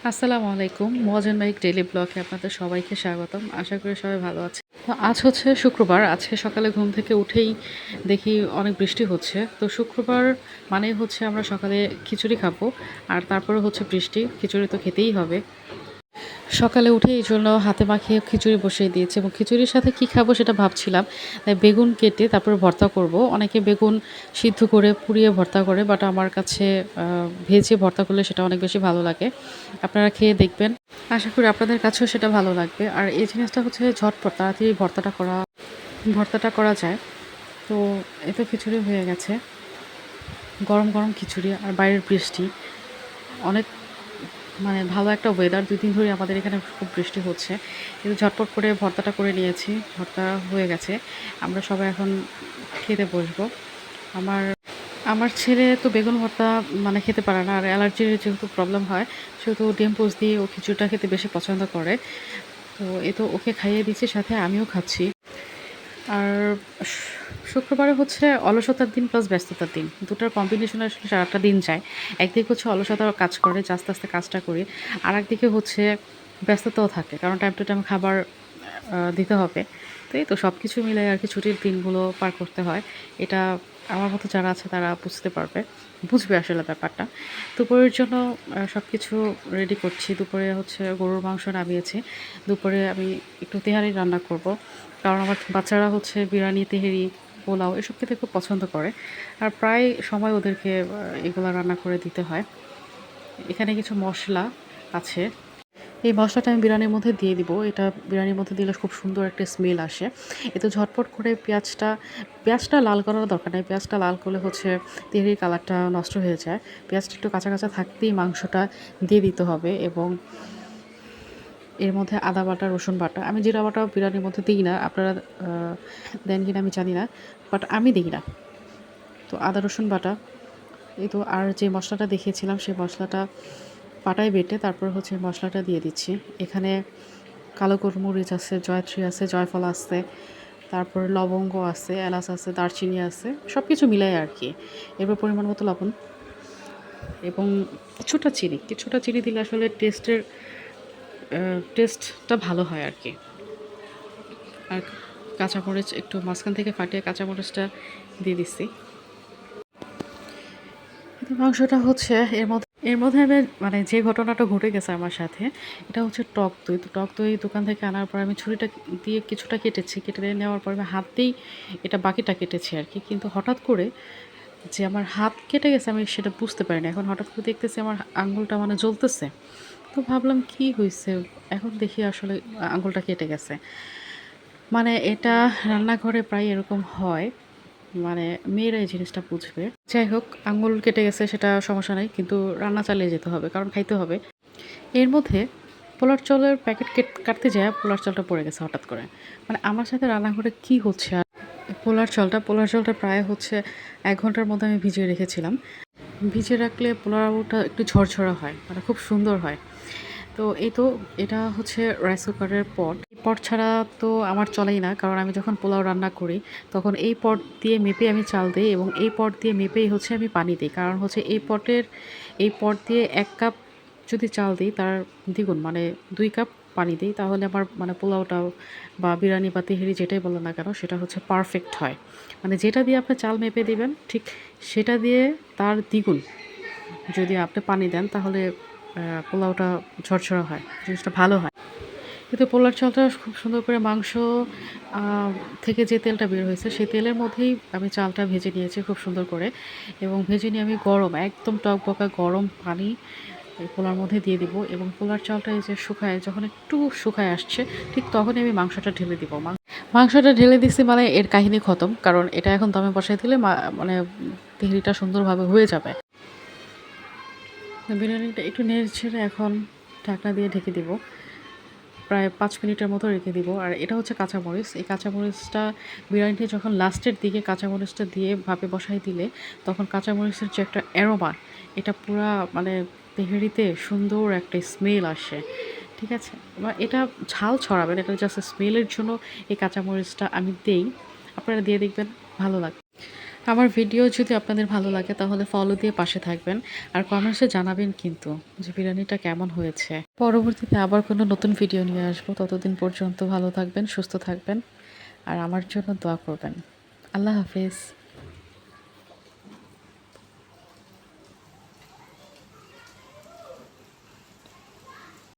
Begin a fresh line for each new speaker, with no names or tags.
আসসালামু আলাইকুম। মহাজন mic daily ব্লগে আপনাদের সবাইকে স্বাগতম। আশা করি সবাই ভালো আছে। তো আজ হচ্ছে শুক্রবার। আজকে সকালে ঘুম থেকে উঠেই দেখি অনেক বৃষ্টি হচ্ছে। তো শুক্রবার মানেই হচ্ছে আমরা সকালে খিচুড়ি খাবো। আর তারপরে হচ্ছে বৃষ্টি। খিচুড়ি তো খেতেই হবে। সকালে উঠে এইজন্য হাতে মাখিয়ে খিচুড়ি বসিয়ে দিয়েছি এবং খিচুড়ির সাথে কী খাবো সেটা ভাবছিলাম। তাই বেগুন কেটে তারপরে ভর্তা করব। অনেকে বেগুন সিদ্ধ করে পুড়িয়ে ভর্তা করে, বাট আমার কাছে ভেজে ভর্তা করলে সেটা অনেক বেশি ভালো লাগে। আপনারা খেয়ে দেখবেন। আশা করি আপনাদের কাছেও সেটা ভালো লাগবে। আর এই জিনিসটা হচ্ছে ঝটপট তাড়াতাড়ি ভর্তাটা করা যায়। তো এ তো খিচুড়ি হয়ে গেছে। গরম, গরম খিচুড়ি আর বাইরের বৃষ্টি। অনেক মানে ভালো একটা ওয়েদার। ২ দিন ধরে আমাদের এখানে খুব বৃষ্টি হচ্ছে। কিন্তু ঝটপট করে ভর্তাটা করে নিয়েছি। ভর্তা হয়ে গেছে। আমরা সবাই এখন খেতে বসবো। আমার আমার ছেলে তো বেগুন ভর্তা মানে খেতে পারে না। আর অ্যালার্জির যেহেতু প্রবলেম হয়, সেহেতু ডিম পোচ দিয়ে ও খিচুড়িটা খেতে বেশি পছন্দ করে। তো এ তো ওকে খাইয়ে দিচ্ছি, সাথে আমিও খাচ্ছি। আর শ শুক্রবারে হচ্ছে অলসতার দিন প্লাস ব্যস্ততার দিন। দুটার কম্বিনেশনে আসলে সারাটা দিন যায়। একদিকে হচ্ছে অলসতার কাজ করে যে আস্তে, আস্তে কাজটা করি। আরেকদিকে হচ্ছে ব্যস্ততাও থাকে। কারণ টাইম টু টাইম খাবার দিতে হবে। তো এই তো সবকিছু মিলায়ে আরকি ছুটির দিনগুলো পার করতে হয়। এটা আমার মতো যারা আছে তারা বুঝতে পারবে। বুঝবে আসলে ব্যাপারটা। দুপুরের জন্য সবকিছু রেডি করছি। দুপুরে হচ্ছে গরুর মাংস নামিয়েছি। দুপুরে আমি একটু তেহারি রান্না করব। কারণ আমার বাচ্চারা হচ্ছে বিরিয়ানি, তেহেরি, পোলাও এসব খেতে খুব পছন্দ করে। আর প্রায় সময় ওদেরকে এগুলা রান্না করে দিতে হয়। এখানে কিছু মসলা আছে। এই মসলাটা আমি বিরিয়ানির মধ্যে দিয়ে দিব। এটা বিরিয়ানির মধ্যে দিলে খুব সুন্দর একটা স্মেল আসে। এতে ঝটপট করে পেঁয়াজটা লাল করার দরকার নাই। পেঁয়াজটা লাল করলে হচ্ছে তেহেরির কালারটা নষ্ট হয়ে যায়। পেঁয়াজটা একটু কাঁচা, কাঁচা থাকতেই মাংসটা দিয়ে দিতে হবে এবং এর মধ্যে আদা বাটা, রসুন বাটা। আমি জিরা বাটা বিরিয়ানির মধ্যে দিই না। আপনারা দেন কিনা আমি জানি না। বাট আমি দিই না। তো আদা রসুন বাটা, এই তো আর যে মসলাটা দেখিয়েছিলাম সেই মসলাটা পাটায় বেটে তারপর হচ্ছে মশলাটা দিয়ে দিচ্ছি। এখানে কালো গোলমরিচ আছে, জয়ত্রী আছে, জয়ফল আছে, তারপর লবঙ্গ আছে, এলাচ আছে, দারচিনি আছে। সব কিছু মিলাই আরকি। এরপর পরিমাণ মতো লবণ এবং কিছুটা চিনি দিলে আসলে টেস্টটা ভালো হয় আরকি। আর কাঁচামরিচ একটু মাঝখান থেকে ফাটিয়ে কাঁচামরিচটা দিয়ে দিচ্ছি। কিন্তু মাংসটা হচ্ছে এর মধ্যে আমি মানে যে ঘটনাটা ঘটে গেছে আমার সাথে, এটা হচ্ছে টক দই। তো টক দই দোকান থেকে আনার পর আমি ছুরিটা দিয়ে কিছুটা কেটেছি। কেটে নেওয়ার পর আমি হাত দিয়েই এটা বাকিটা কেটেছি আরকি। কিন্তু হঠাৎ করে যে আমার হাত কেটে গেছে আমি সেটা বুঝতে পারিনি। এখন হঠাৎ করে দেখতেছি আমার আঙুলটা মানে জ্বলতেছে। তো ভাবলাম কি হইছে? এখন দেখি আসলে আঙুলটা কেটে গেছে। মানে এটা রান্নাঘরে প্রায় এরকম হয়। মানে মেয়েরা এই জিনিসটা বুঝবে। যাই হোক, আঙুল কেটে গেছে সেটা সমস্যা নাই। কিন্তু রান্না চালিয়ে যেতে হবে। কারণ খাইতে হবে। এর মধ্যে পোলার চালের প্যাকেট কাটতে যেয়ে পোলার চালটা পড়ে গেছে হঠাৎ করে। মানে আমার সাথে রান্নাঘরে কি হচ্ছে আর পোলার চালটা প্রায় হচ্ছে ১ ঘন্টার মধ্যে আমি ভিজিয়ে রেখেছিলাম। ভিজিয়ে রাখলে পোলাওটা একটু ঝরঝরা হয়। মানে খুব সুন্দর হয়। তো এই তো এটা হচ্ছে রাইস কুকারের পট। এই পট ছাড়া তো আমার চলেই না। কারণ আমি যখন পোলাও রান্না করি তখন এই পট দিয়ে মেপে আমি চাল দেই এবং এই পট দিয়ে মেপেই হচ্ছে আমি পানি দেই। কারণ হচ্ছে এই পট দিয়ে ১ কাপ যদি চাল দিই তার দ্বিগুণ মানে ২ কাপ পানি দিই, তাহলে আমার মানে পোলাওটাও বা বিরিয়ানি বা তেহেরি যেটাই বলেন না কেন সেটা হচ্ছে পারফেক্ট হয়। মানে যেটা দিয়ে আপনি চাল মেপে দিবেন ঠিক সেটা দিয়ে তার দ্বিগুণ যদি আপনি পানি দেন তাহলে পোলাওটা ঝরঝরা হয়। জিনিসটা ভালো হয়। কিন্তু পোলার চালটা খুব সুন্দর করে মাংস আ থেকে যে তেলটা বের হয়েছে সেই তেলের মধ্যেই আমি চালটা ভেজে নিয়েছি খুব সুন্দর করে এবং ভেজে নিয়ে আমি একদম টকবকা গরম পানি এই পোলার মধ্যে দিয়ে দিব এবং পোলার চালটা এই যে যখন একটু শুকায় আসছে ঠিক তখনই আমি মাংসটা ঢেলে দিব। মাংসটা ঢেলে দিছি মানে এর কাহিনী খতম। কারণ এটা এখন দমে বসায় দিলে মানে তেহরিটা সুন্দরভাবে হয়ে যাবে। বিরিয়ানিটা একটু নেড়ে-ছেড়ে এখন ঢাকনা দিয়ে ঢেকে দিব। প্রায় ৫ মিনিটের মতো রেখে দিব। আর এটা হচ্ছে কাঁচামরিচ। এই কাঁচামরিচটা বিরিয়ানিতে যখন লাস্টের দিকে কাঁচামরিচটা দিয়ে ভাপে বসায় দিলে তখন কাঁচামরিচের যে একটা অ্যারোমা এটা পুরা মানে তেহেরিতে সুন্দর একটা স্মেল আসে। ঠিক আছে? এটা ঝাল ছড়াবে না। এটা জাস্ট স্মেলের জন্য এই কাঁচামরিচটা আমি দেই। আপনারা দিয়ে দেখবেন ভালো লাগবে। আমার ভিডিও যদি আপনাদের ভালো লাগে তাহলে ফলো দিয়ে পাশে থাকবেন। আর কমেন্টসে জানাবেন কিন্তু যে বিরিয়ানিটা কেমন হয়েছে। পরবর্তীতে আবার কোনো নতুন ভিডিও নিয়ে আসবো। ততদিন পর্যন্ত ভালো থাকবেন, সুস্থ থাকবেন আর আমার জন্য দোয়া করবেন। আল্লাহ হাফেজ।